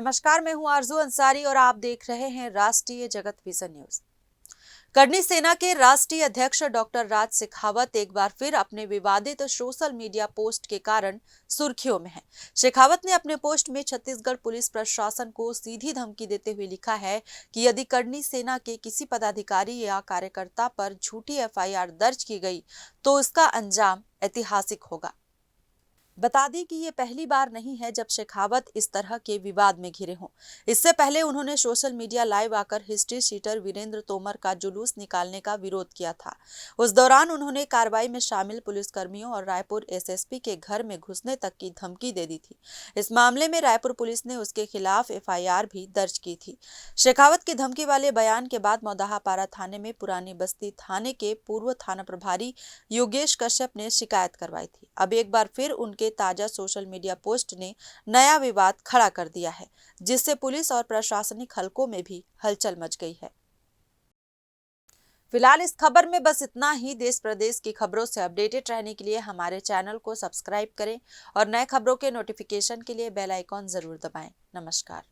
नमस्कार, मैं हूं आरजू अंसारी और आप देख रहे हैं राष्ट्रीय जगत विजन न्यूज। करनी सेना के राष्ट्रीय अध्यक्ष डॉक्टर राज शेखावत एक बार फिर अपने विवादित सोशल मीडिया पोस्ट के कारण सुर्खियों में हैं। शेखावत ने अपने पोस्ट में छत्तीसगढ़ पुलिस प्रशासन को सीधी धमकी देते हुए लिखा है कि यदि करनी सेना के किसी पदाधिकारी या कार्यकर्ता पर झूठी एफआईआर दर्ज की गई तो इसका अंजाम ऐतिहासिक होगा। बता दें कि ये पहली बार नहीं है जब शेखावत इस तरह के विवाद में घिरे हों। इससे पहले उन्होंने सोशल मीडिया लाइव आकर हिस्ट्री शीटर वीरेंद्र तोमर का जुलूस निकालने का विरोध किया था। उस दौरान उन्होंने कार्रवाई में शामिल पुलिसकर्मियों और रायपुर एसएसपी के घर में घुसने तक की धमकी दे दी थी। इस मामले में रायपुर पुलिस ने उसके खिलाफ एफआईआर भी दर्ज की थी। शेखावत की धमकी वाले बयान के बाद मौदाहापारा थाने में पुरानी बस्ती थाने के पूर्व थाना प्रभारी योगेश कश्यप ने शिकायत करवाई थी। अब एक बार फिर उनके ताजा सोशल मीडिया पोस्ट ने नया विवाद खड़ा कर दिया है, जिससे पुलिस और प्रशासनिक हलकों में भी हलचल मच गई है। फिलहाल इस खबर में बस इतना ही। देश प्रदेश की खबरों से अपडेटेड रहने के लिए हमारे चैनल को सब्सक्राइब करें और नए खबरों के नोटिफिकेशन के लिए बेल आइकॉन जरूर दबाएं। नमस्कार।